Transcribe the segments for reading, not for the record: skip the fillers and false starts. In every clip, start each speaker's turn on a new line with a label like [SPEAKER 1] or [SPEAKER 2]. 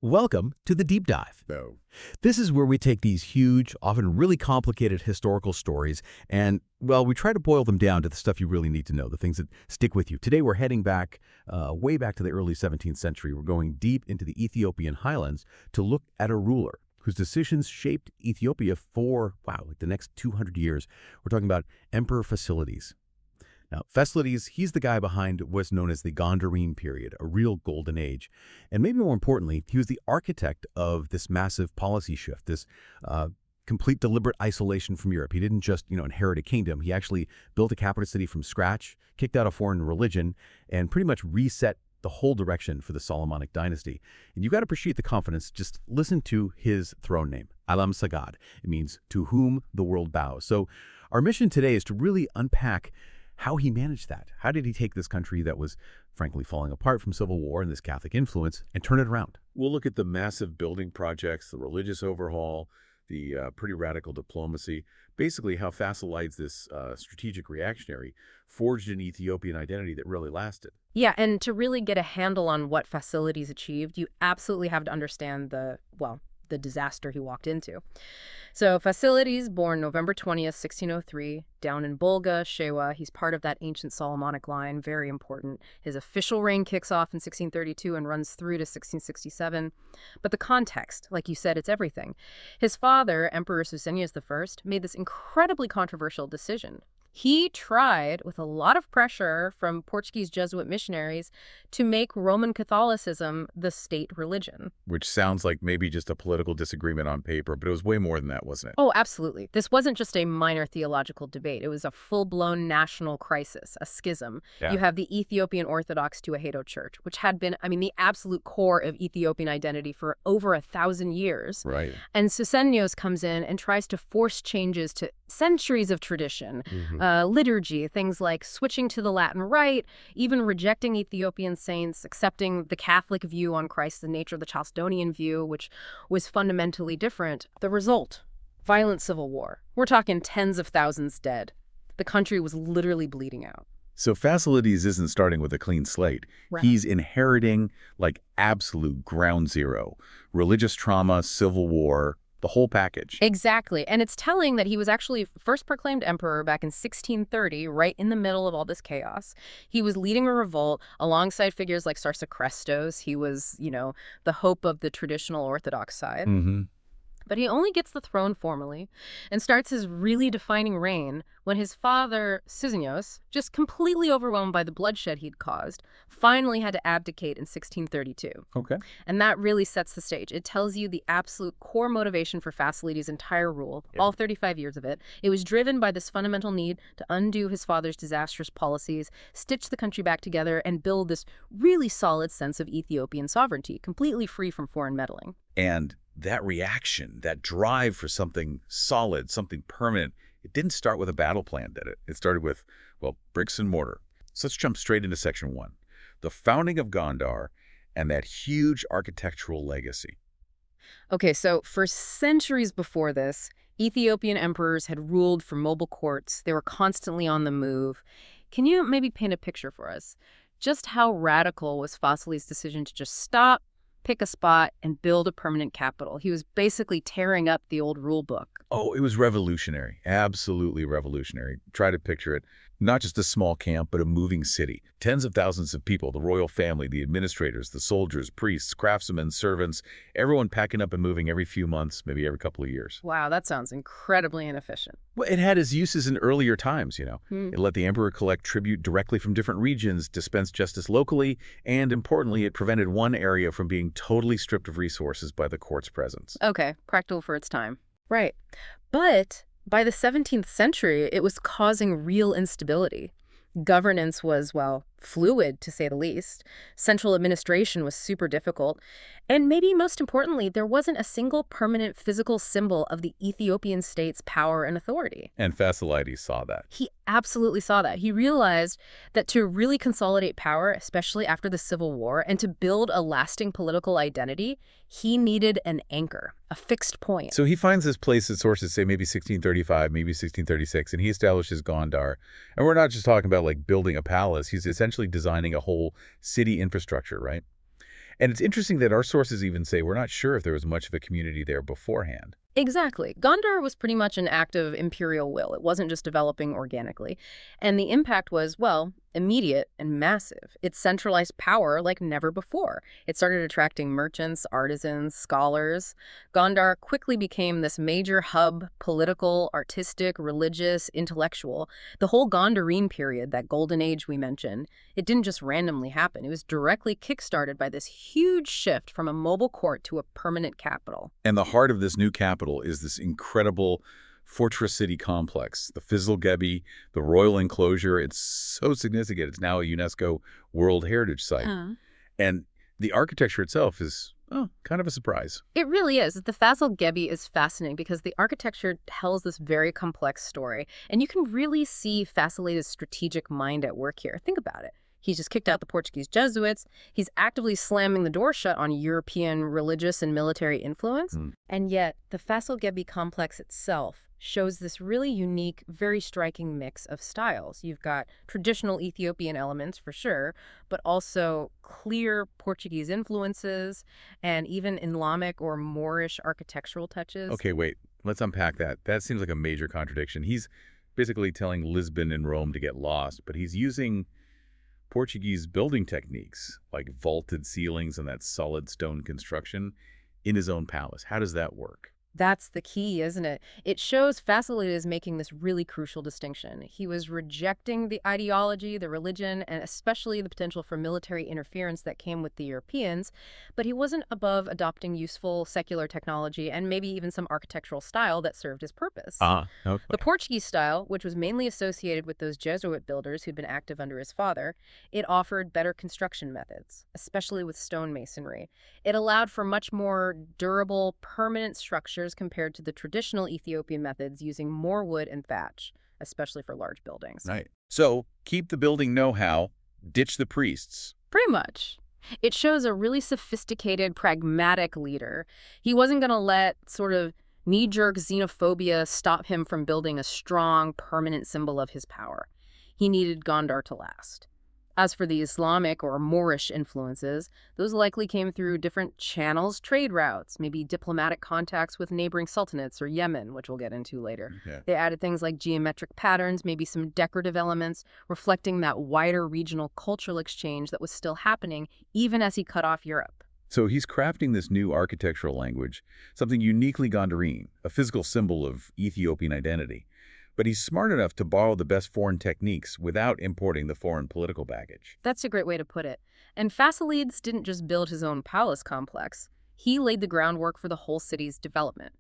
[SPEAKER 1] Welcome to the Deep Dive.
[SPEAKER 2] No.
[SPEAKER 1] This is where we take these huge, often really complicated historical stories and, well, we try to boil them down to the stuff you really need to know, the things that stick with you. Today we're heading back, way back to the early 17th century. We're going deep into the Ethiopian highlands to look at a ruler whose decisions shaped Ethiopia for, like the next 200 years. We're talking about Emperor Fasilides. Now, Fasilides, he's the guy behind what's known as the Gondarine period, a real golden age. And maybe more importantly, he was the architect of this massive policy shift, this complete deliberate isolation from Europe. He didn't just, inherit a kingdom. He actually built a capital city from scratch, kicked out a foreign religion, and pretty much reset the whole direction for the Solomonic dynasty. And you've got to appreciate the confidence. Just listen to his throne name, Alam Sagad. It means to whom the world bows. So our mission today is to really unpack how he managed that. How did he take this country that was, frankly, falling apart from civil war and this Catholic influence and turn it around?
[SPEAKER 2] We'll look at the massive building projects, the religious overhaul, the pretty radical diplomacy, basically how Fasilides, this strategic reactionary, forged an Ethiopian identity that really lasted.
[SPEAKER 3] Yeah, and to really get a handle on what Fasilides achieved, you absolutely have to understand the disaster he walked into. So Fasilides, born November 20th, 1603, down in Bulga, Shewa. He's part of that ancient Solomonic line, very important. His official reign kicks off in 1632 and runs through to 1667. But the context, like you said, it's everything. His father, Emperor Susenyos I, made this incredibly controversial decision. He tried, with a lot of pressure from Portuguese Jesuit missionaries, to make Roman Catholicism the state religion.
[SPEAKER 2] Which sounds like maybe just a political disagreement on paper, but it was way more than that, wasn't it?
[SPEAKER 3] Oh, absolutely. This wasn't just a minor theological debate. It was a full-blown national crisis, a schism.
[SPEAKER 2] Yeah.
[SPEAKER 3] You have the Ethiopian Orthodox Tewahedo Church, which had been, the absolute core of Ethiopian identity for over 1,000 years.
[SPEAKER 2] Right.
[SPEAKER 3] And Susenyos comes in and tries to force changes to centuries of tradition. Liturgy, things like switching to the Latin Rite, even rejecting Ethiopian saints, accepting the Catholic view on Christ, the nature of the Chalcedonian view, which was fundamentally different. The result, violent civil war. We're talking tens of thousands dead. The country was literally bleeding out.
[SPEAKER 2] So Fasilides isn't starting with a clean slate.
[SPEAKER 3] Right.
[SPEAKER 2] He's inheriting like absolute ground zero. Religious trauma, civil war, the whole package.
[SPEAKER 3] Exactly. And it's telling that he was actually first proclaimed emperor back in 1630, right in the middle of all this chaos. He was leading a revolt alongside figures like Sarsacrestos. He was, the hope of the traditional Orthodox side. But he only gets the throne formally and starts his really defining reign when his father, Susenyos, just completely overwhelmed by the bloodshed he'd caused, finally had to abdicate in 1632.
[SPEAKER 2] Okay.
[SPEAKER 3] And that really sets the stage. It tells you the absolute core motivation for Fasilides' entire rule, all 35 years of it. It was driven by this fundamental need to undo his father's disastrous policies, stitch the country back together, and build this really solid sense of Ethiopian sovereignty, completely free from foreign meddling.
[SPEAKER 2] And that reaction, that drive for something solid, something permanent, it didn't start with a battle plan, did it? It started with, bricks and mortar. So let's jump straight into section 1. The founding of Gondar and that huge architectural legacy.
[SPEAKER 3] Okay, so for centuries before this, Ethiopian emperors had ruled from mobile courts. They were constantly on the move. Can you maybe paint a picture for us? Just how radical was Fasilides' decision to just stop, pick a spot, and build a permanent capital? He was basically tearing up the old rule book.
[SPEAKER 2] Oh, it was revolutionary. Absolutely revolutionary. Try to picture it. Not just a small camp, but a moving city. Tens of thousands of people, the royal family, the administrators, the soldiers, priests, craftsmen, servants, everyone packing up and moving every few months, maybe every couple of years.
[SPEAKER 3] Wow, that sounds incredibly inefficient.
[SPEAKER 2] Well, it had its uses in earlier times, It let the emperor collect tribute directly from different regions, dispense justice locally, and importantly, it prevented one area from being totally stripped of resources by the court's presence.
[SPEAKER 3] Okay, practical for its time. Right. But by the 17th century, it was causing real instability. Governance was, fluid, to say the least. Central administration was super difficult. And maybe most importantly, there wasn't a single permanent physical symbol of the Ethiopian state's power and authority.
[SPEAKER 2] And Fasilides saw that.
[SPEAKER 3] He absolutely saw that. He realized that to really consolidate power, especially after the Civil War, and to build a lasting political identity, he needed an anchor, a fixed point.
[SPEAKER 2] So he finds this place that sources say maybe 1635, maybe 1636, and he establishes Gondar. And we're not just talking about like building a palace. He's essentially designing a whole city infrastructure, right? And it's interesting that our sources even say we're not sure if there was much of a community there beforehand.
[SPEAKER 3] Exactly. Gondar was pretty much an act of imperial will. It wasn't just developing organically. And the impact was, well, immediate and massive. It centralized power like never before. It started attracting merchants, artisans, scholars. Gondar quickly became this major hub, political, artistic, religious, intellectual. The whole Gondarine period, that golden age we mentioned, it didn't just randomly happen. It was directly kickstarted by this huge shift from a mobile court to a permanent capital.
[SPEAKER 2] And the heart of this new capital is this incredible fortress city complex, the Fasilides, the royal enclosure. It's so significant. It's now a UNESCO World Heritage Site. And the architecture itself is, kind of a surprise.
[SPEAKER 3] It really is. The Fasilides is fascinating because the architecture tells this very complex story. And you can really see Fasilides' strategic mind at work here. Think about it. He's just kicked out the Portuguese Jesuits. He's actively slamming the door shut on European religious and military influence. And yet, the Fasilides complex itself shows this really unique, very striking mix of styles. You've got traditional Ethiopian elements, for sure, but also clear Portuguese influences and even Islamic or Moorish architectural touches.
[SPEAKER 2] Okay, wait. Let's unpack that. That seems like a major contradiction. He's basically telling Lisbon and Rome to get lost, but he's using Portuguese building techniques like vaulted ceilings and that solid stone construction in his own palace. How does that work?
[SPEAKER 3] That's the key, isn't it? It shows Fasilides making this really crucial distinction. He was rejecting the ideology, the religion, and especially the potential for military interference that came with the Europeans, but he wasn't above adopting useful secular technology and maybe even some architectural style that served his purpose.
[SPEAKER 2] Okay.
[SPEAKER 3] The Portuguese style, which was mainly associated with those Jesuit builders who'd been active under his father, it offered better construction methods, especially with stone masonry. It allowed for much more durable, permanent structures compared to the traditional Ethiopian methods using more wood and thatch, especially for large buildings.
[SPEAKER 2] Right. So keep the building know-how, ditch the priests.
[SPEAKER 3] Pretty much. It shows a really sophisticated, pragmatic leader. He wasn't going to let sort of knee-jerk xenophobia stop him from building a strong, permanent symbol of his power. He needed Gondar to last. As for the Islamic or Moorish influences, those likely came through different channels, trade routes, maybe diplomatic contacts with neighboring sultanates or Yemen, which we'll get into later.
[SPEAKER 2] Okay.
[SPEAKER 3] They added things like geometric patterns, maybe some decorative elements, reflecting that wider regional cultural exchange that was still happening even as he cut off Europe.
[SPEAKER 2] So he's crafting this new architectural language, something uniquely Gondarine, a physical symbol of Ethiopian identity. But he's smart enough to borrow the best foreign techniques without importing the foreign political baggage.
[SPEAKER 3] That's a great way to put it. And Fasilides didn't just build his own palace complex. He laid the groundwork for the whole city's development.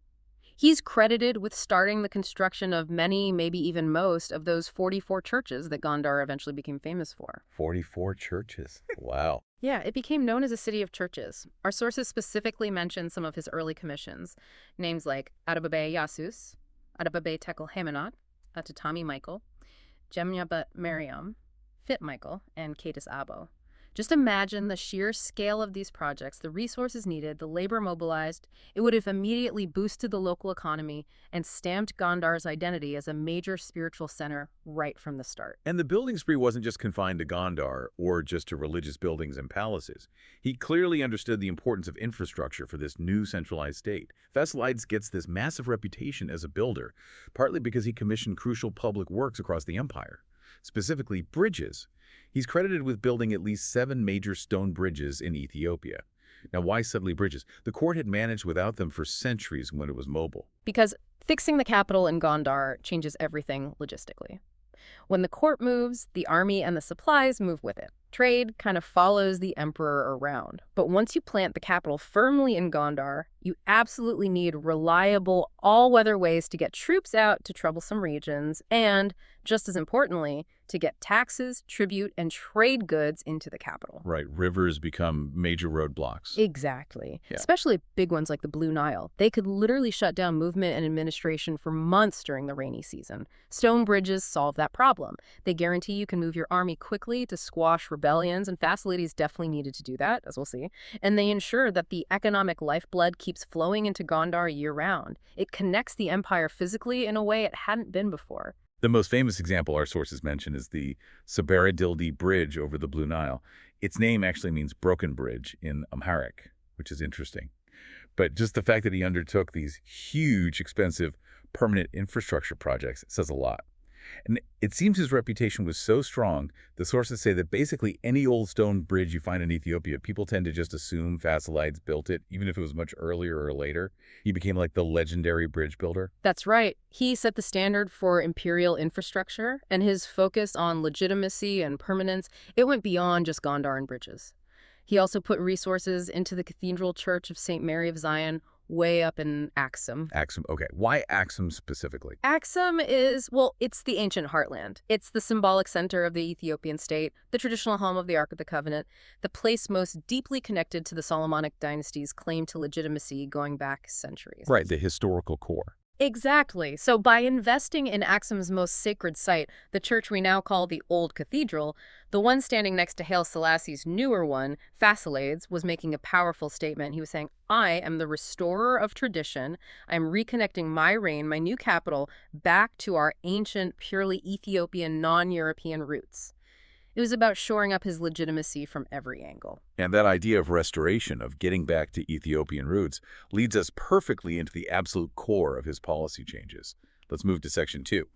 [SPEAKER 3] He's credited with starting the construction of many, maybe even most, of those 44 churches that Gondar eventually became famous for.
[SPEAKER 2] 44 churches. Wow.
[SPEAKER 3] Yeah, it became known as a city of churches. Our sources specifically mention some of his early commissions, names like Arababe Yasus, Arababe Tekel Hemanot, Atatami Michael, Jemnyaba Mariam, Fit Michael, and Katus Abo. Just imagine the sheer scale of these projects, the resources needed, the labor mobilized. It would have immediately boosted the local economy and stamped Gondar's identity as a major spiritual center right from the start.
[SPEAKER 2] And the building spree wasn't just confined to Gondar or just to religious buildings and palaces. He clearly understood the importance of infrastructure for this new centralized state. Fasilides gets this massive reputation as a builder, partly because he commissioned crucial public works across the empire, specifically bridges. He's credited with building at least 7 major stone bridges in Ethiopia. Now, why suddenly bridges? The court had managed without them for centuries when it was mobile.
[SPEAKER 3] Because fixing the capital in Gondar changes everything logistically. When the court moves, the army and the supplies move with it. Trade kind of follows the emperor around. But once you plant the capital firmly in Gondar, you absolutely need reliable, all-weather ways to get troops out to troublesome regions and, just as importantly, to get taxes, tribute, and trade goods into the capital.
[SPEAKER 2] Right, rivers become major roadblocks.
[SPEAKER 3] Exactly.
[SPEAKER 2] Yeah.
[SPEAKER 3] Especially big ones like the Blue Nile. They could literally shut down movement and administration for months during the rainy season. Stone bridges solve that problem. They guarantee you can move your army quickly to squash rebellions, and Fasilides definitely needed to do that, as we'll see. And they ensure that the economic lifeblood keeps flowing into Gondar year-round. It connects the empire physically in a way it hadn't been before.
[SPEAKER 2] The most famous example our sources mention is the Sabaradildi Bridge over the Blue Nile. Its name actually means broken bridge in Amharic, which is interesting. But just the fact that he undertook these huge, expensive, permanent infrastructure projects says a lot. And it seems his reputation was so strong, the sources say that basically any old stone bridge you find in Ethiopia, people tend to just assume Fasilides built it, even if it was much earlier or later. He became like the legendary bridge builder.
[SPEAKER 3] That's right. He set the standard for imperial infrastructure, and his focus on legitimacy and permanence, it went beyond just Gondar and bridges. He also put resources into the Cathedral Church of St. Mary of Zion way up in Axum.
[SPEAKER 2] Axum, okay. Why Axum specifically?
[SPEAKER 3] Axum is, well, it's the ancient heartland. It's the symbolic center of the Ethiopian state, the traditional home of the Ark of the Covenant, the place most deeply connected to the Solomonic dynasty's claim to legitimacy going back centuries.
[SPEAKER 1] Right, the historical core.
[SPEAKER 3] Exactly. So by investing in Axum's most sacred site, the church we now call the Old Cathedral, the one standing next to Haile Selassie's newer one, Fasilides, was making a powerful statement. He was saying, I am the restorer of tradition. I am reconnecting my reign, my new capital, back to our ancient, purely Ethiopian, non-European roots. It was about shoring up his legitimacy from every angle.
[SPEAKER 2] And that idea of restoration, of getting back to Ethiopian roots, leads us perfectly into the absolute core of his policy changes. Let's move to Section 2,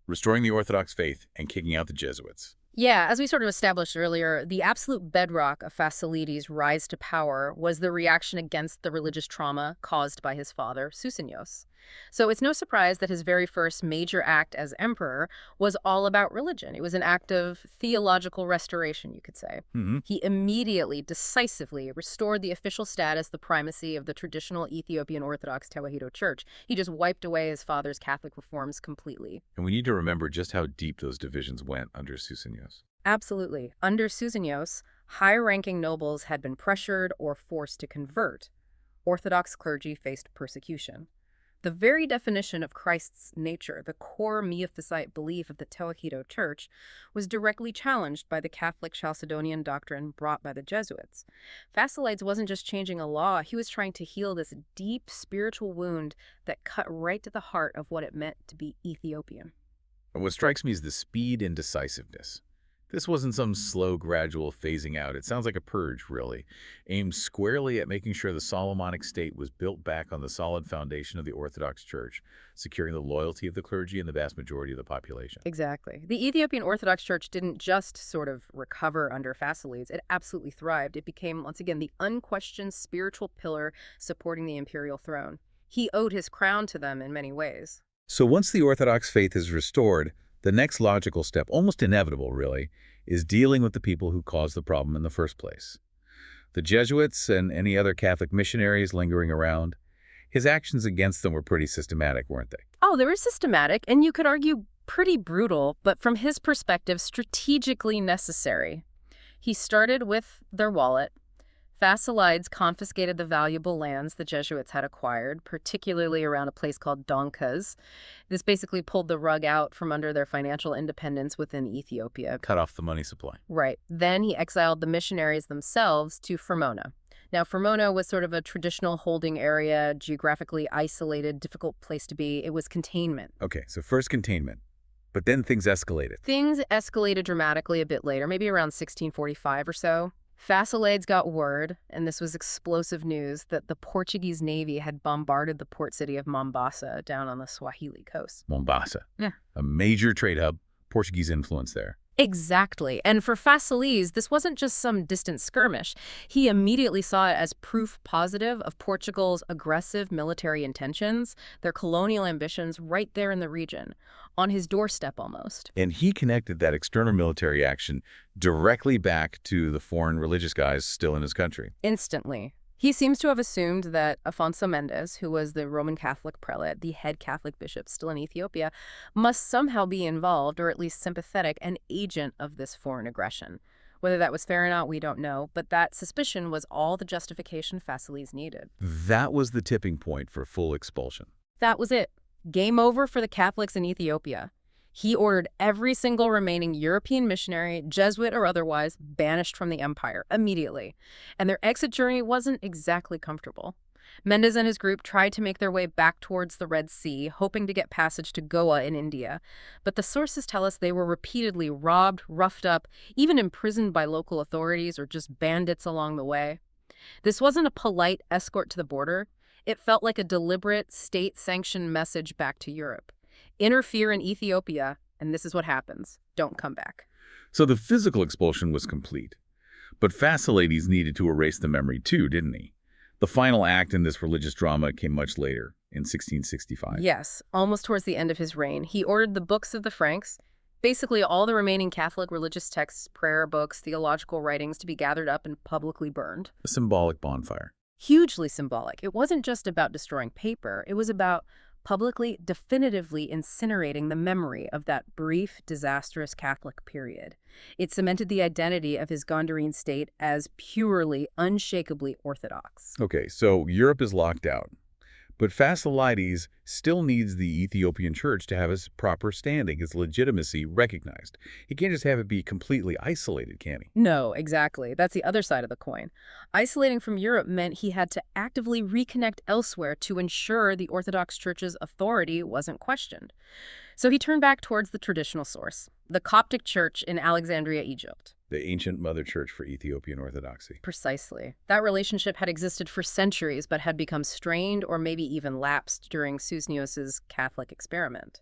[SPEAKER 2] restoring the Orthodox faith and kicking out the Jesuits.
[SPEAKER 3] Yeah, as we sort of established earlier, the absolute bedrock of Fasilides' rise to power was the reaction against the religious trauma caused by his father, Susenyos. So it's no surprise that his very first major act as emperor was all about religion. It was an act of theological restoration, you could say. He immediately, decisively restored the official status, the primacy of the traditional Ethiopian Orthodox Tewahedo Church. He just wiped away his father's Catholic reforms completely.
[SPEAKER 2] And we need to remember just how deep those divisions went under Susenyos.
[SPEAKER 3] Absolutely. Under Susenyos, high-ranking nobles had been pressured or forced to convert. Orthodox clergy faced persecution. The very definition of Christ's nature, the core Miaphysite belief of the Tewahedo Church, was directly challenged by the Catholic Chalcedonian doctrine brought by the Jesuits. Fasilides wasn't just changing a law, he was trying to heal this deep spiritual wound that cut right to the heart of what it meant to be Ethiopian.
[SPEAKER 2] And what strikes me is the speed and decisiveness. This wasn't some slow, gradual phasing out. It sounds like a purge, really, aimed squarely at making sure the Solomonic state was built back on the solid foundation of the Orthodox Church, securing the loyalty of the clergy and the vast majority of the population.
[SPEAKER 3] Exactly. The Ethiopian Orthodox Church didn't just sort of recover under Fasilides. It absolutely thrived. It became, once again, the unquestioned spiritual pillar supporting the imperial throne. He owed his crown to them in many ways.
[SPEAKER 2] So once the Orthodox faith is restored, the next logical step, almost inevitable really, is dealing with the people who caused the problem in the first place. The Jesuits and any other Catholic missionaries lingering around, his actions against them were pretty systematic, weren't they?
[SPEAKER 3] Oh, they were systematic, and you could argue pretty brutal, but from his perspective, strategically necessary. He started with their wallet. Fasilides confiscated the valuable lands the Jesuits had acquired, particularly around a place called Donkas. This basically pulled the rug out from under their financial independence within Ethiopia.
[SPEAKER 2] Cut off the money supply.
[SPEAKER 3] Right. Then he exiled the missionaries themselves to Fermona. Now, Fermona was sort of a traditional holding area, geographically isolated, difficult place to be. It was containment.
[SPEAKER 2] Okay, so first containment. But then things escalated.
[SPEAKER 3] Things escalated dramatically a bit later, maybe around 1645 or so. Fasilides got word, and this was explosive news, that the Portuguese Navy had bombarded the port city of Mombasa down on the Swahili coast.
[SPEAKER 2] Mombasa.
[SPEAKER 3] Yeah.
[SPEAKER 2] A major trade hub, Portuguese influence there.
[SPEAKER 3] Exactly. And for Fasilides, this wasn't just some distant skirmish. He immediately saw it as proof positive of Portugal's aggressive military intentions, their colonial ambitions right there in the region, on his doorstep almost.
[SPEAKER 2] And he connected that external military action directly back to the foreign religious guys still in his country.
[SPEAKER 3] Instantly. He seems to have assumed that Afonso Mendes, who was the Roman Catholic prelate, the head Catholic bishop still in Ethiopia, must somehow be involved, or at least sympathetic, an agent of this foreign aggression. Whether that was fair or not, we don't know, but that suspicion was all the justification Fasilides needed.
[SPEAKER 2] That was the tipping point for full expulsion.
[SPEAKER 3] That was it. Game over for the Catholics in Ethiopia. He ordered every single remaining European missionary, Jesuit or otherwise, banished from the empire immediately. And their exit journey wasn't exactly comfortable. Mendes and his group tried to make their way back towards the Red Sea, hoping to get passage to Goa in India. But the sources tell us they were repeatedly robbed, roughed up, even imprisoned by local authorities or just bandits along the way. This wasn't a polite escort to the border. It felt like a deliberate, state-sanctioned message back to Europe. Interfere in Ethiopia, and this is what happens. Don't come back.
[SPEAKER 2] So the physical expulsion was complete. But Fasilides needed to erase the memory too, didn't he? The final act in this religious drama came much later, in 1665.
[SPEAKER 3] Yes, almost towards the end of his reign, he ordered the books of the Franks, basically all the remaining Catholic religious texts, prayer books, theological writings, to be gathered up and publicly burned.
[SPEAKER 2] A symbolic bonfire.
[SPEAKER 3] Hugely symbolic. It wasn't just about destroying paper. It was about publicly, definitively incinerating the memory of that brief, disastrous Catholic period. It cemented the identity of his Gondarine state as purely, unshakably Orthodox.
[SPEAKER 2] Okay, so Europe is locked out. But Fasilides still needs the Ethiopian church to have its proper standing, its legitimacy recognized. He can't just have it be completely isolated, can he?
[SPEAKER 3] No, exactly. That's the other side of the coin. Isolating from Europe meant he had to actively reconnect elsewhere to ensure the Orthodox Church's authority wasn't questioned. So he turned back towards the traditional source, the Coptic Church in Alexandria, Egypt.
[SPEAKER 2] The ancient mother church for Ethiopian Orthodoxy.
[SPEAKER 3] Precisely. That relationship had existed for centuries but had become strained or maybe even lapsed during Susnios's Catholic experiment.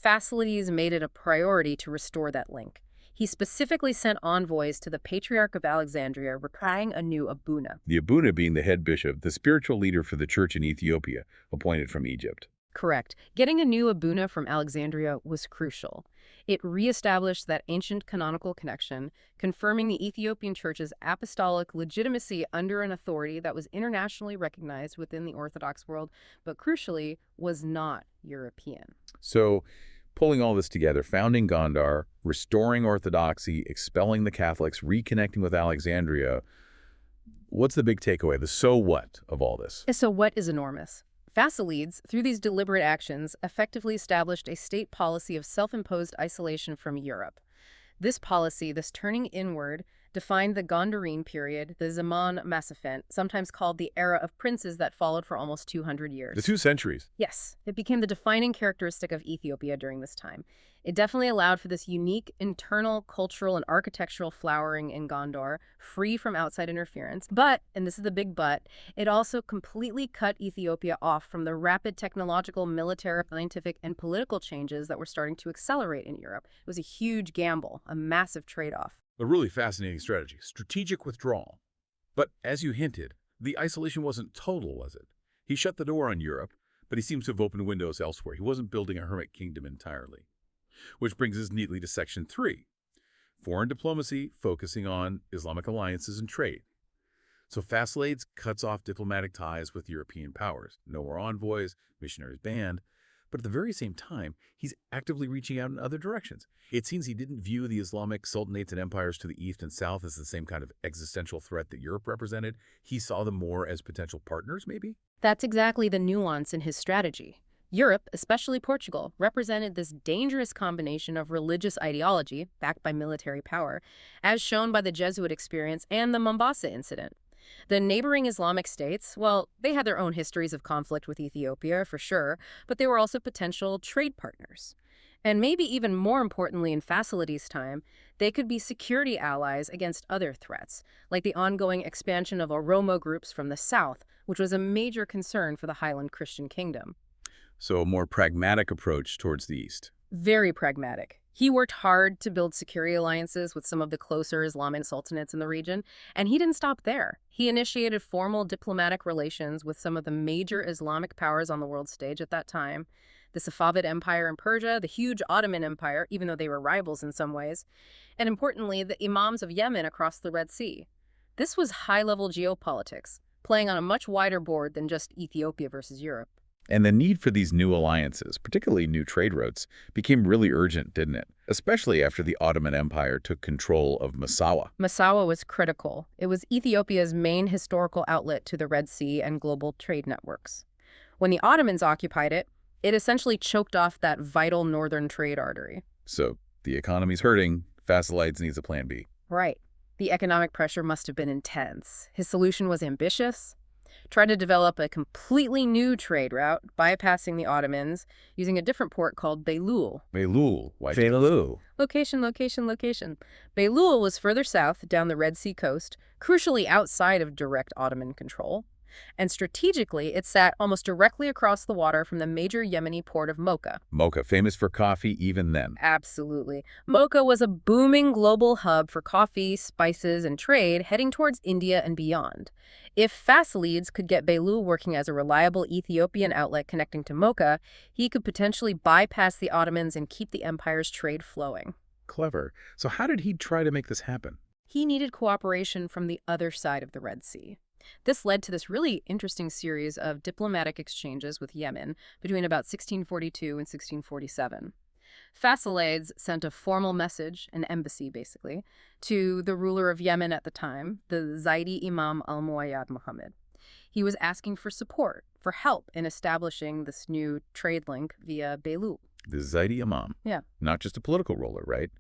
[SPEAKER 3] Fasilides made it a priority to restore that link. He specifically sent envoys to the Patriarch of Alexandria requiring a new abuna.
[SPEAKER 2] The abuna being the head bishop, the spiritual leader for the church in Ethiopia, appointed from Egypt.
[SPEAKER 3] Correct. Getting a new abuna from Alexandria was crucial. It reestablished that ancient canonical connection, confirming the Ethiopian Church's apostolic legitimacy under an authority that was internationally recognized within the Orthodox world, but crucially was not European.
[SPEAKER 2] So, pulling all this together, founding Gondar, restoring Orthodoxy, expelling the Catholics, reconnecting with Alexandria, what's the big takeaway, the so what of all this?
[SPEAKER 3] So what is enormous? Fasilides, through these deliberate actions, effectively established a state policy of self-imposed isolation from Europe. This policy, this turning inward, defined the Gondarine period, the Zaman Massafent, sometimes called the era of princes that followed for almost 200 years.
[SPEAKER 2] The 2 centuries.
[SPEAKER 3] Yes, it became the defining characteristic of Ethiopia during this time. It definitely allowed for this unique internal cultural and architectural flowering in Gondar, free from outside interference. But, and this is the big but, it also completely cut Ethiopia off from the rapid technological, military, scientific, and political changes that were starting to accelerate in Europe. It was a huge gamble, a massive trade-off.
[SPEAKER 2] A really fascinating strategy, strategic withdrawal. But as you hinted, the isolation wasn't total, was it? He shut the door on Europe, but he seems to have opened windows elsewhere. He wasn't building a hermit kingdom entirely. Which brings us neatly to Section 3, foreign diplomacy focusing on Islamic alliances and trade. So Fasilides cuts off diplomatic ties with European powers. No more envoys, missionaries banned. But at the very same time, he's actively reaching out in other directions. It seems he didn't view the Islamic sultanates and empires to the east and south as the same kind of existential threat that Europe represented. He saw them more as potential partners, maybe?
[SPEAKER 3] That's exactly the nuance in his strategy. Europe, especially Portugal, represented this dangerous combination of religious ideology, backed by military power, as shown by the Jesuit experience and the Mombasa incident. The neighboring Islamic states, well, they had their own histories of conflict with Ethiopia, for sure, but they were also potential trade partners. And maybe even more importantly in Fasilides' time, they could be security allies against other threats, like the ongoing expansion of Oromo groups from the south, which was a major concern for the Highland Christian kingdom.
[SPEAKER 2] So a more pragmatic approach towards the east.
[SPEAKER 3] Very pragmatic. He worked hard to build security alliances with some of the closer Islamic sultanates in the region, and he didn't stop there. He initiated formal diplomatic relations with some of the major Islamic powers on the world stage at that time. The Safavid Empire in Persia, the huge Ottoman Empire, even though they were rivals in some ways, and importantly, the imams of Yemen across the Red Sea. This was high-level geopolitics, playing on a much wider board than just Ethiopia versus Europe.
[SPEAKER 2] And the need for these new alliances, particularly new trade routes, became really urgent, didn't it? Especially after the Ottoman Empire took control of Massawa.
[SPEAKER 3] Massawa was critical. It was Ethiopia's main historical outlet to the Red Sea and global trade networks. When the Ottomans occupied it, it essentially choked off that vital northern trade artery.
[SPEAKER 2] So the economy's hurting. Fasilides needs a plan B.
[SPEAKER 3] Right. The economic pressure must have been intense. His solution was ambitious: tried to develop a completely new trade route, bypassing the Ottomans, using a different port called Beylul.
[SPEAKER 2] Beylul. Why
[SPEAKER 1] Feilu.
[SPEAKER 3] Location, location, location. Beylul was further south down the Red Sea coast, crucially outside of direct Ottoman control. And strategically, it sat almost directly across the water from the major Yemeni port of Mocha.
[SPEAKER 2] Mocha, famous for coffee even then.
[SPEAKER 3] Absolutely. Mocha was a booming global hub for coffee, spices, and trade heading towards India and beyond. If Fasilides could get Beylul working as a reliable Ethiopian outlet connecting to Mocha, he could potentially bypass the Ottomans and keep the empire's trade flowing.
[SPEAKER 2] Clever. So how did he try to make this happen?
[SPEAKER 3] He needed cooperation from the other side of the Red Sea. This led to this really interesting series of diplomatic exchanges with Yemen between about 1642 and 1647. Fasilides sent a formal message, an embassy basically, to the ruler of Yemen at the time, the Zaidi Imam al-Muayyad Muhammad. He was asking for support, for help in establishing this new trade link via Beylul.
[SPEAKER 2] The Zaidi Imam.
[SPEAKER 3] Yeah.
[SPEAKER 2] Not just a political ruler, right?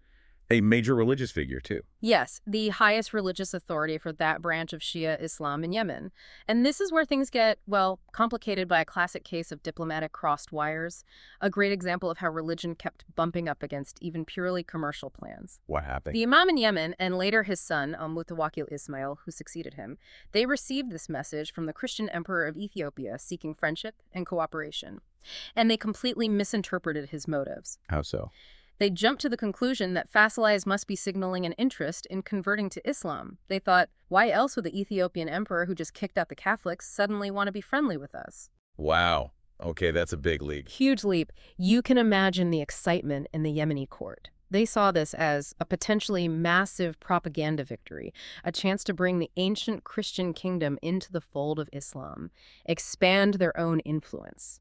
[SPEAKER 2] A major religious figure, too.
[SPEAKER 3] Yes, the highest religious authority for that branch of Shia Islam in Yemen. And this is where things get, well, complicated by a classic case of diplomatic crossed wires, a great example of how religion kept bumping up against even purely commercial plans.
[SPEAKER 2] What happened?
[SPEAKER 3] The Imam in Yemen, and later his son, Al-Mutawakkil Ismail, who succeeded him, they received this message from the Christian emperor of Ethiopia seeking friendship and cooperation. And they completely misinterpreted his motives.
[SPEAKER 2] How so?
[SPEAKER 3] They jumped to the conclusion that Fasilides must be signaling an interest in converting to Islam. They thought, why else would the Ethiopian emperor who just kicked out the Catholics suddenly want to be friendly with us?
[SPEAKER 2] Wow. Okay, that's a big leap.
[SPEAKER 3] Huge leap. You can imagine the excitement in the Yemeni court. They saw this as a potentially massive propaganda victory, a chance to bring the ancient Christian kingdom into the fold of Islam, expand their own influence.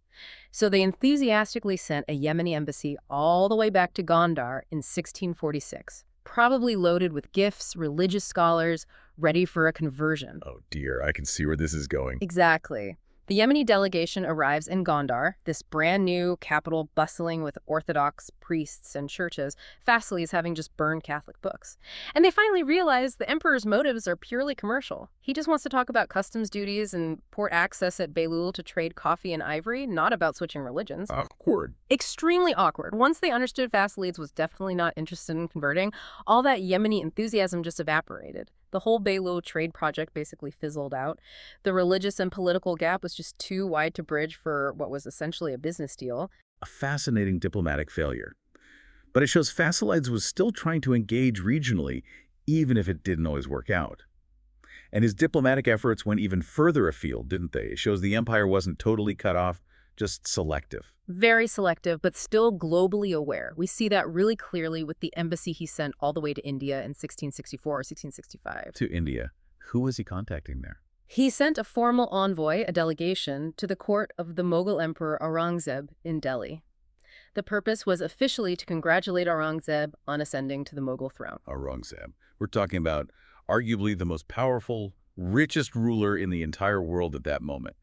[SPEAKER 3] So they enthusiastically sent a Yemeni embassy all the way back to Gondar in 1646, probably loaded with gifts, religious scholars, ready for a conversion.
[SPEAKER 2] Oh dear, I can see where this is going.
[SPEAKER 3] Exactly. The Yemeni delegation arrives in Gondar, this brand new capital bustling with Orthodox priests and churches, Fasilides having just burned Catholic books. And they finally realize the emperor's motives are purely commercial. He just wants to talk about customs duties and port access at Beylul to trade coffee and ivory, not about switching religions.
[SPEAKER 2] Awkward.
[SPEAKER 3] Extremely awkward. Once they understood Fasilides was definitely not interested in converting, all that Yemeni enthusiasm just evaporated. The whole Beylul trade project basically fizzled out. The religious and political gap was just too wide to bridge for what was essentially a business deal.
[SPEAKER 2] A fascinating diplomatic failure. But it shows Fasilides was still trying to engage regionally, even if it didn't always work out. And his diplomatic efforts went even further afield, didn't they? It shows the empire wasn't totally cut off, just selective.
[SPEAKER 3] Very selective, but still globally aware. We see that really clearly with the embassy he sent all the way to India in 1664 or 1665.
[SPEAKER 2] To India. Who was he contacting there?
[SPEAKER 3] He sent a formal envoy, a delegation, to the court of the Mughal Emperor Aurangzeb in Delhi. The purpose was officially to congratulate Aurangzeb on ascending to the Mughal throne.
[SPEAKER 2] Aurangzeb. We're talking about arguably the most powerful, richest ruler in the entire world at that moment.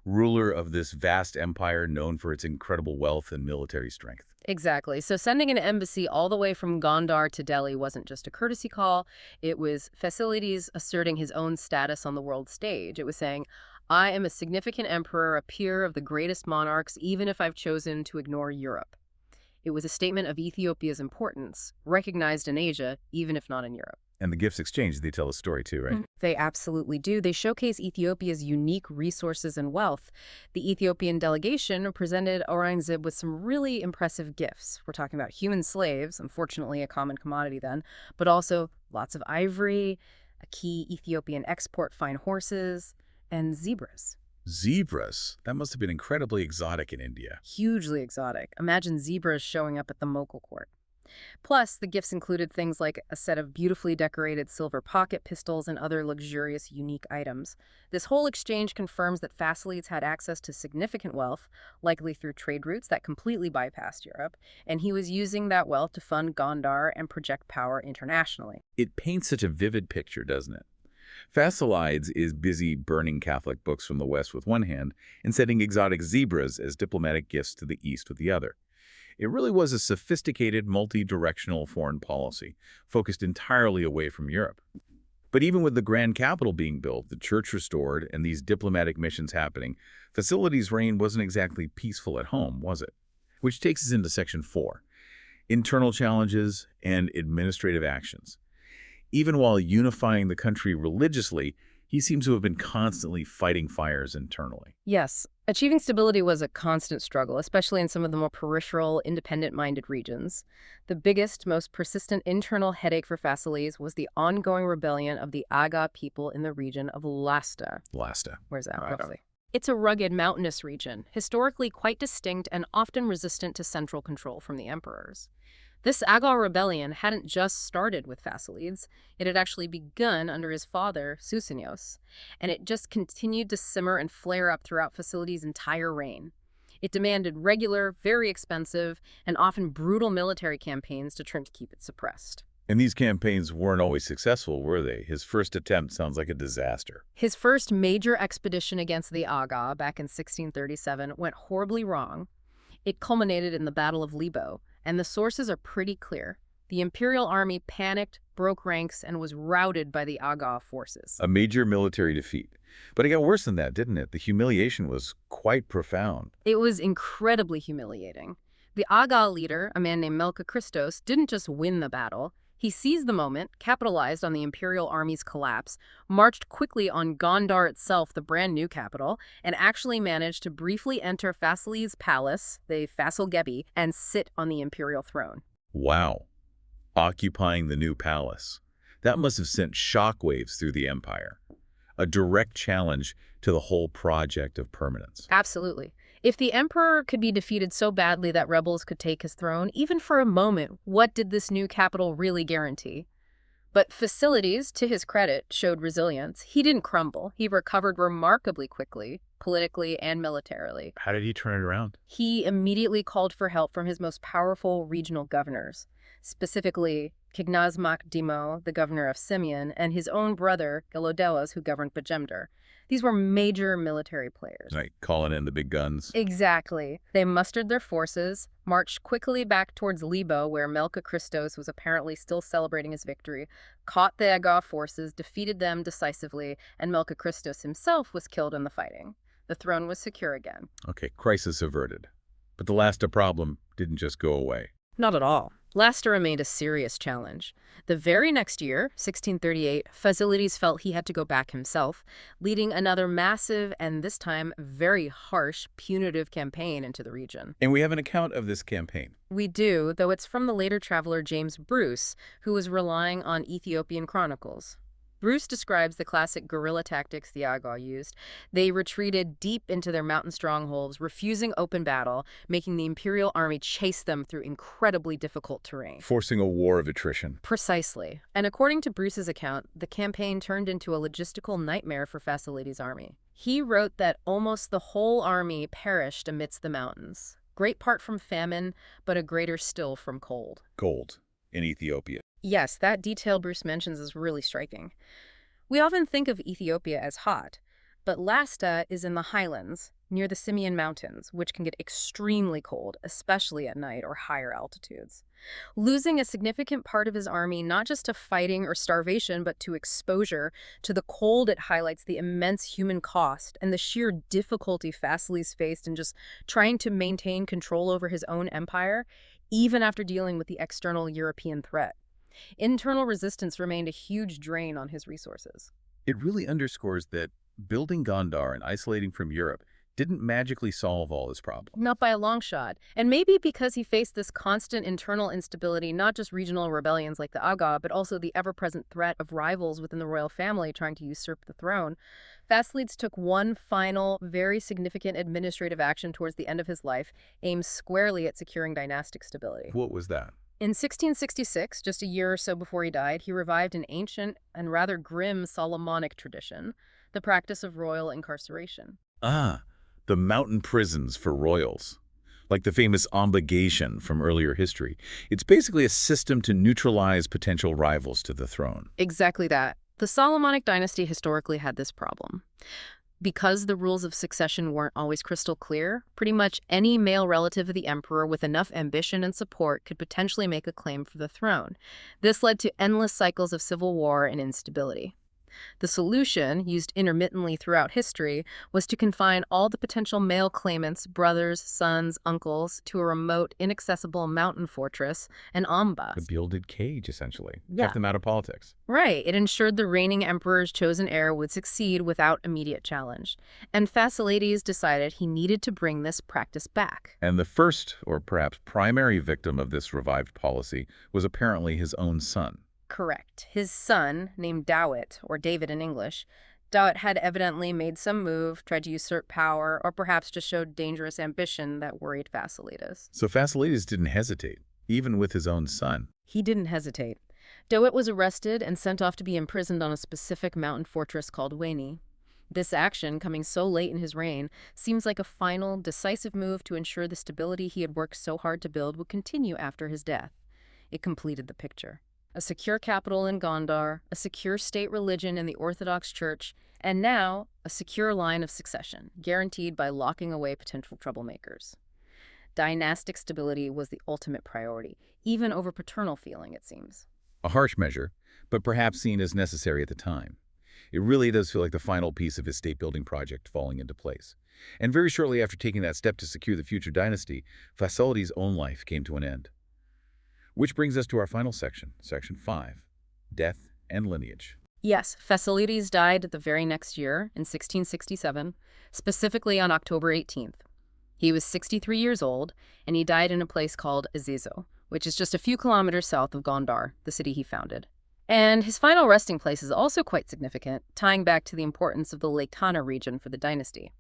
[SPEAKER 2] Ruler of this vast empire known for its incredible wealth and military strength.
[SPEAKER 3] Exactly. So sending an embassy all the way from Gondar to Delhi wasn't just a courtesy call. It was Fasilides asserting his own status on the world stage. It was saying, I am a significant emperor, a peer of the greatest monarchs, even if I've chosen to ignore Europe. It was a statement of Ethiopia's importance, recognized in Asia, even if not in Europe.
[SPEAKER 2] And the gifts exchanged, they tell a story too, right?
[SPEAKER 3] They absolutely do. They showcase Ethiopia's unique resources and wealth. The Ethiopian delegation presented Aurangzeb with some really impressive gifts. We're talking about human slaves, unfortunately a common commodity then, but also lots of ivory, a key Ethiopian export, fine horses, and zebras.
[SPEAKER 2] Zebras? That must have been incredibly exotic in India.
[SPEAKER 3] Hugely exotic. Imagine zebras showing up at the Mughal court. Plus, the gifts included things like a set of beautifully decorated silver pocket pistols and other luxurious, unique items. This whole exchange confirms that Fasilides had access to significant wealth, likely through trade routes that completely bypassed Europe, and he was using that wealth to fund Gondar and project power internationally.
[SPEAKER 2] It paints such a vivid picture, doesn't it? Fasilides is busy burning Catholic books from the West with one hand and sending exotic zebras as diplomatic gifts to the East with the other. It really was a sophisticated, multi-directional foreign policy, focused entirely away from Europe. But even with the grand capital being built, the church restored, and these diplomatic missions happening, Fasilides' reign wasn't exactly peaceful at home, was it? Which takes us into Section 4, internal challenges and administrative actions. Even while unifying the country religiously, he seems to have been constantly fighting fires internally.
[SPEAKER 3] Yes, achieving stability was a constant struggle, especially in some of the more peripheral, independent-minded regions. The biggest, most persistent internal headache for Fasilides was the ongoing rebellion of the Aga people in the region of Lasta.
[SPEAKER 2] Lasta.
[SPEAKER 3] Where's that,
[SPEAKER 2] Right.
[SPEAKER 3] roughly? It's a rugged, mountainous region, historically quite distinct and often resistant to central control from the emperors. This Aga rebellion hadn't just started with Fasilides, it had actually begun under his father, Susenyos, and it just continued to simmer and flare up throughout Fasilides' entire reign. It demanded regular, very expensive, and often brutal military campaigns to try to keep it suppressed.
[SPEAKER 2] And these campaigns weren't always successful, were they? His first attempt sounds like a disaster.
[SPEAKER 3] His first major expedition against the Aga back in 1637 went horribly wrong. It culminated in the Battle of Libo, and the sources are pretty clear. The imperial army panicked, broke ranks, and was routed by the Aga forces.
[SPEAKER 2] A major military defeat. But it got worse than that, didn't it? The humiliation was quite profound.
[SPEAKER 3] It was incredibly humiliating. The Aga leader, a man named Melka Christos, didn't just win the battle. He seized the moment, capitalized on the imperial army's collapse, marched quickly on Gondar itself, the brand new capital, and actually managed to briefly enter Fasilides' palace, the Fasil Gebi, and sit on the imperial throne.
[SPEAKER 2] Wow. Occupying the new palace. That must have sent shockwaves through the empire. A direct challenge to the whole project of permanence.
[SPEAKER 3] Absolutely. If the emperor could be defeated so badly that rebels could take his throne, even for a moment, what did this new capital really guarantee? But Fasilides, to his credit, showed resilience. He didn't crumble. He recovered remarkably quickly, politically and militarily.
[SPEAKER 2] How did he turn it around?
[SPEAKER 3] He immediately called for help from his most powerful regional governors, specifically Kignazmak Dimo, the governor of Simeon, and his own brother, Galodelas, who governed Bajemdar. These were major military players.
[SPEAKER 2] Like calling in the big guns.
[SPEAKER 3] Exactly. They mustered their forces, marched quickly back towards Libo, where Melka Christos was apparently still celebrating his victory, caught the Aga forces, defeated them decisively, and Melka Christos himself was killed in the fighting. The throne was secure again.
[SPEAKER 2] Okay, crisis averted. But the Lasta problem didn't just go away.
[SPEAKER 3] Not at all. Lasta remained a serious challenge. The very next year, 1638, Fasilides felt he had to go back himself, leading another massive and this time very harsh punitive campaign into the region.
[SPEAKER 2] And we have an account of this campaign.
[SPEAKER 3] We do, though it's from the later traveler James Bruce, who was relying on Ethiopian chronicles. Bruce describes the classic guerrilla tactics the Aga used. They retreated deep into their mountain strongholds, refusing open battle, making the imperial army chase them through incredibly difficult terrain.
[SPEAKER 2] Forcing a war of attrition.
[SPEAKER 3] Precisely. And according to Bruce's account, the campaign turned into a logistical nightmare for Fasilides' army. He wrote that almost the whole army perished amidst the mountains, great part from famine, but a greater still from cold.
[SPEAKER 2] Gold in Ethiopia.
[SPEAKER 3] Yes, that detail Bruce mentions is really striking. We often think of Ethiopia as hot, but Lasta is in the highlands, near the Simeon Mountains, which can get extremely cold, especially at night or higher altitudes. Losing a significant part of his army, not just to fighting or starvation, but to exposure to the cold, it highlights the immense human cost and the sheer difficulty Fasilides faced in just trying to maintain control over his own empire, even after dealing with the external European threat. Internal resistance remained a huge drain on his resources.
[SPEAKER 2] It really underscores that building Gondar and isolating from Europe didn't magically solve all his problems.
[SPEAKER 3] Not by a long shot. And maybe because he faced this constant internal instability, not just regional rebellions like the Aga, but also the ever-present threat of rivals within the royal family trying to usurp the throne, Fasilides took one final, very significant administrative action towards the end of his life, aimed squarely at securing dynastic stability.
[SPEAKER 2] What was that?
[SPEAKER 3] In 1666, just a year or so before he died, he revived an ancient and rather grim Solomonic tradition, the practice of royal incarceration.
[SPEAKER 2] Ah, the mountain prisons for royals. Like the famous obligation from earlier history. It's basically a system to neutralize potential rivals to the throne.
[SPEAKER 3] Exactly that. The Solomonic dynasty historically had this problem. Because the rules of succession weren't always crystal clear, pretty much any male relative of the emperor with enough ambition and support could potentially make a claim for the throne. This led to endless cycles of civil war and instability. The solution, used intermittently throughout history, was to confine all the potential male claimants, brothers, sons, uncles, to a remote, inaccessible mountain fortress, an
[SPEAKER 2] The
[SPEAKER 3] ambas.
[SPEAKER 2] gilded cage, essentially.
[SPEAKER 3] Yeah.
[SPEAKER 2] Kept them out of politics.
[SPEAKER 3] Right. It ensured the reigning emperor's chosen heir would succeed without immediate challenge. And Fasilides decided he needed to bring this practice back.
[SPEAKER 2] And the first, or perhaps primary victim of this revived policy was apparently his own son.
[SPEAKER 3] Correct. His son, named Dawit, or David in English, Dawit had evidently made some move, tried to usurp power, or perhaps just showed dangerous ambition that worried Fasilides.
[SPEAKER 2] So Fasilides didn't hesitate, even with his own son.
[SPEAKER 3] He didn't hesitate. Dawit was arrested and sent off to be imprisoned on a specific mountain fortress called Weni. This action, coming so late in his reign, seems like a final, decisive move to ensure the stability he had worked so hard to build would continue after his death. It completed the picture. A secure capital in Gondar, a secure state religion in the Orthodox Church, and now a secure line of succession, guaranteed by locking away potential troublemakers. Dynastic stability was the ultimate priority, even over paternal feeling, it seems.
[SPEAKER 2] A harsh measure, but perhaps seen as necessary at the time. It really does feel like the final piece of his state-building project falling into place. And very shortly after taking that step to secure the future dynasty, Fasilides' own life came to an end. Which brings us to our final section, Section 5, Death and Lineage.
[SPEAKER 3] Yes, Fasilides died the very next year, in 1667, specifically on October 18th. He was 63 years old, and he died in a place called Azizo, which is just a few kilometers south of Gondar, the city he founded. And his final resting place is also quite significant, tying back to the importance of the Lake Tana region for the dynasty.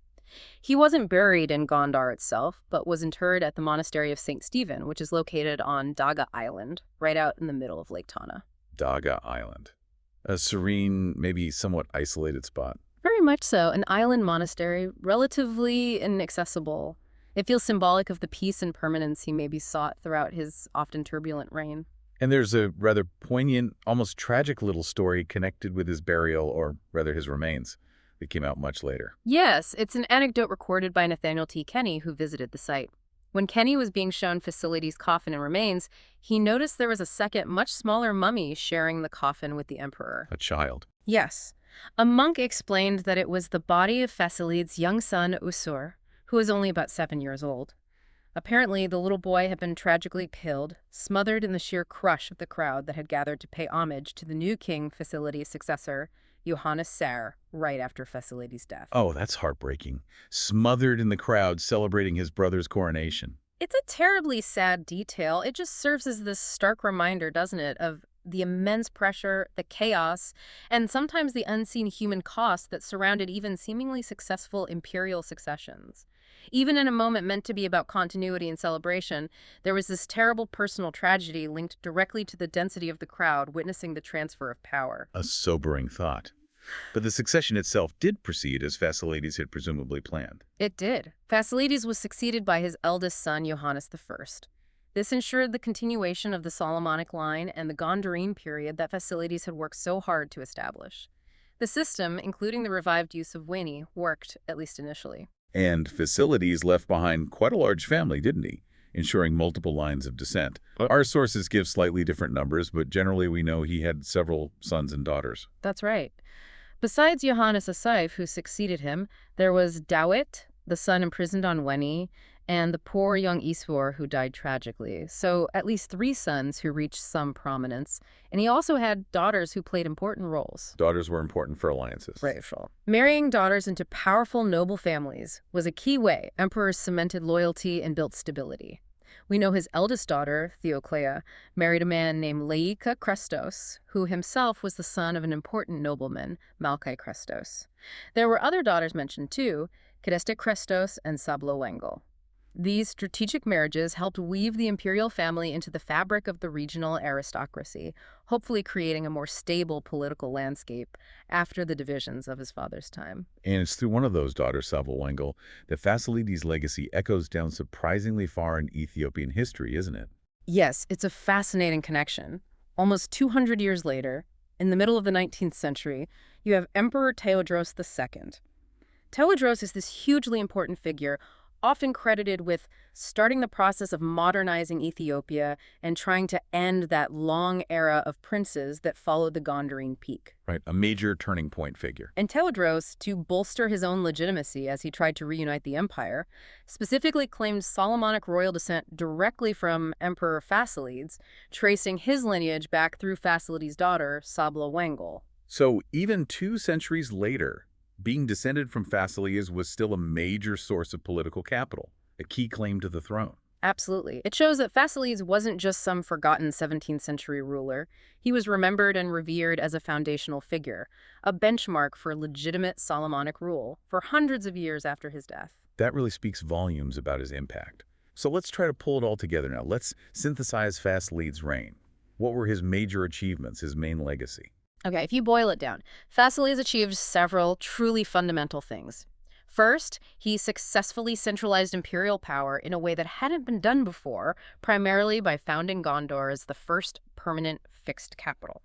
[SPEAKER 3] He wasn't buried in Gondar itself, but was interred at the monastery of St. Stephen, which is located on Daga Island, right out in the middle of Lake Tana.
[SPEAKER 2] Daga Island. A serene, maybe somewhat isolated spot.
[SPEAKER 3] Very much so. An island monastery, relatively inaccessible. It feels symbolic of the peace and permanence he maybe sought throughout his often turbulent reign.
[SPEAKER 2] And there's a rather poignant, almost tragic little story connected with his burial, or rather his remains, that came out much later.
[SPEAKER 3] Yes, it's an anecdote recorded by Nathaniel T. Kenny, who visited the site. When Kenny was being shown Fasilides' coffin and remains, he noticed there was a second, much smaller mummy sharing the coffin with the emperor.
[SPEAKER 2] A child.
[SPEAKER 3] Yes. A monk explained that it was the body of Fasilides' young son, Usur, who was only about 7 years old. Apparently, the little boy had been tragically killed, smothered in the sheer crush of the crowd that had gathered to pay homage to the new king Fasilides' successor, Johannes Ser, right after Fasilides' death.
[SPEAKER 2] Oh, that's heartbreaking. Smothered in the crowd celebrating his brother's coronation.
[SPEAKER 3] It's a terribly sad detail. It just serves as this stark reminder, doesn't it, of the immense pressure, the chaos, and sometimes the unseen human cost that surrounded even seemingly successful imperial successions. Even in a moment meant to be about continuity and celebration, there was this terrible personal tragedy linked directly to the density of the crowd witnessing the transfer of power.
[SPEAKER 2] A sobering thought. But the succession itself did proceed as Fasilides had presumably planned.
[SPEAKER 3] It did. Fasilides was succeeded by his eldest son, Johannes I. This ensured the continuation of the Solomonic line and the Gondarine period that Fasilides had worked so hard to establish. The system, including the revived use of Weni, worked, at least initially.
[SPEAKER 2] And Fasilides left behind quite a large family, didn't he? Ensuring multiple lines of descent. Our sources give slightly different numbers, but generally we know he had several sons and daughters.
[SPEAKER 3] That's right. Besides Johannes Asif, who succeeded him, there was Dawit, the son imprisoned on Weni, and the poor young Isfor, who died tragically. So at least 3 sons who reached some prominence. And he also had daughters who played important roles.
[SPEAKER 2] Daughters were important for alliances.
[SPEAKER 3] Right, sure. Marrying daughters into powerful noble families was a key way emperors cemented loyalty and built stability. We know his eldest daughter, Theoclea, married a man named Laika Krestos, who himself was the son of an important nobleman, Malkai Krestos. There were other daughters mentioned too, Kadeste Krestos and Sablo Wengel. These strategic marriages helped weave the imperial family into the fabric of the regional aristocracy, hopefully creating a more stable political landscape after the divisions of his father's time.
[SPEAKER 2] And it's through one of those daughters, Sablo that Fasilides' legacy echoes down surprisingly far in Ethiopian history, isn't it?
[SPEAKER 3] Yes, it's a fascinating connection. Almost 200 years later, in the middle of the 19th century, you have Emperor Teodros II. Teodros is this hugely important figure, often credited with starting the process of modernizing Ethiopia and trying to end that long era of princes that followed the Gondarine peak.
[SPEAKER 2] Right, a major turning point figure.
[SPEAKER 3] And Tewodros, to bolster his own legitimacy as he tried to reunite the empire, specifically claimed Solomonic royal descent directly from Emperor Fasilides, tracing his lineage back through Fasilides' daughter, Sabla Wengel.
[SPEAKER 2] So even 2 centuries later, being descended from Fasilides was still a major source of political capital, a key claim to the throne.
[SPEAKER 3] Absolutely. It shows that Fasilides wasn't just some forgotten 17th century ruler. He was remembered and revered as a foundational figure, a benchmark for legitimate Solomonic rule for hundreds of years after his death.
[SPEAKER 2] That really speaks volumes about his impact. So let's try to pull it all together now. Let's synthesize Fasilides' reign. What were his major achievements, his main legacy?
[SPEAKER 3] Okay, if you boil it down, Fasilides achieved several truly fundamental things. First, he successfully centralized imperial power in a way that hadn't been done before, primarily by founding Gondar as the first permanent fixed capital.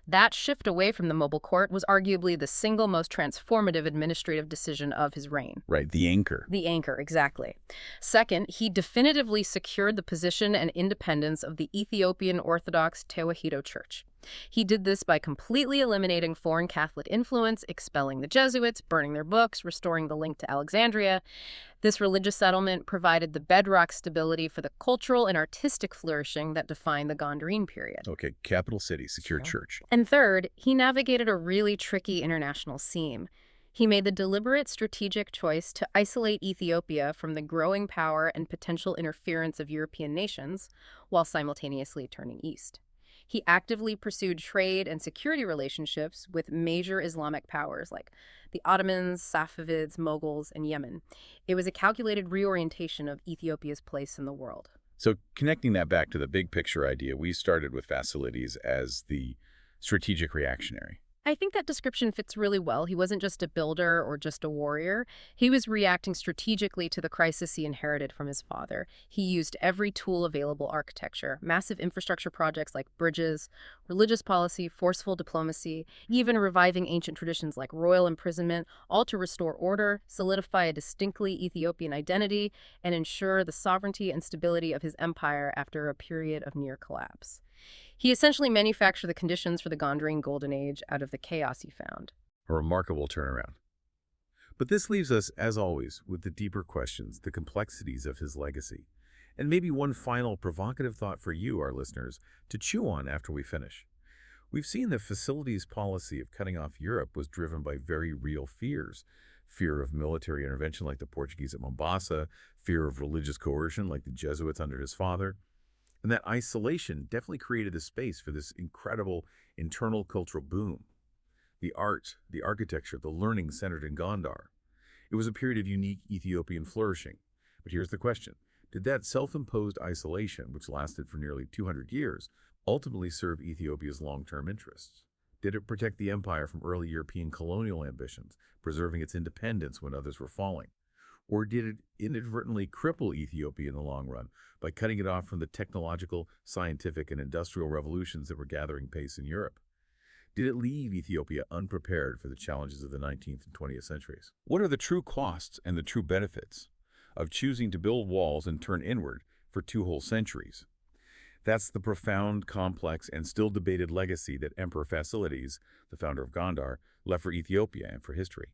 [SPEAKER 3] That shift away from the mobile court was arguably the single most transformative administrative decision of his reign.
[SPEAKER 2] Right, the anchor.
[SPEAKER 3] The anchor, exactly. Second, he definitively secured the position and independence of the Ethiopian Orthodox Tewahedo Church. He did this by completely eliminating foreign Catholic influence, expelling the Jesuits, burning their books, restoring the link to Alexandria. This religious settlement provided the bedrock stability for the cultural and artistic flourishing that defined the Gondarine period.
[SPEAKER 2] Okay, capital city, secure church.
[SPEAKER 3] And third, he navigated a really tricky international seam. He made the deliberate strategic choice to isolate Ethiopia from the growing power and potential interference of European nations, while simultaneously turning east. He actively pursued trade and security relationships with major Islamic powers like the Ottomans, Safavids, Mughals, and Yemen. It was a calculated reorientation of Ethiopia's place in the world.
[SPEAKER 2] So connecting that back to the big picture idea, we started with Fasilides as the strategic reactionary.
[SPEAKER 3] I think that description fits really well. He wasn't just a builder or just a warrior. He was reacting strategically to the crisis he inherited from his father. He used every tool available architecture, massive infrastructure projects like bridges, religious policy, forceful diplomacy, even reviving ancient traditions like royal imprisonment, all to restore order, solidify a distinctly Ethiopian identity, and ensure the sovereignty and stability of his empire after a period of near collapse. He essentially manufactured the conditions for the Gondarine Golden Age out of the chaos he found.
[SPEAKER 2] A remarkable turnaround. But this leaves us, as always, with the deeper questions, the complexities of his legacy, and maybe one final provocative thought for you, our listeners, to chew on after we finish. We've seen that Fasilides' policy of cutting off Europe was driven by very real fears. Fear of military intervention like the Portuguese at Mombasa, fear of religious coercion like the Jesuits under his father. And that isolation definitely created a space for this incredible internal cultural boom. The art, the architecture, the learning centered in Gondar. It was a period of unique Ethiopian flourishing. But here's the question. Did that self-imposed isolation, which lasted for nearly 200 years, ultimately serve Ethiopia's long-term interests? Did it protect the empire from early European colonial ambitions, preserving its independence when others were falling? Or did it inadvertently cripple Ethiopia in the long run by cutting it off from the technological, scientific, and industrial revolutions that were gathering pace in Europe? Did it leave Ethiopia unprepared for the challenges of the 19th and 20th centuries? What are the true costs and the true benefits of choosing to build walls and turn inward for 2 whole centuries? That's the profound, complex, and still debated legacy that Emperor Fasilides, the founder of Gondar, left for Ethiopia and for history.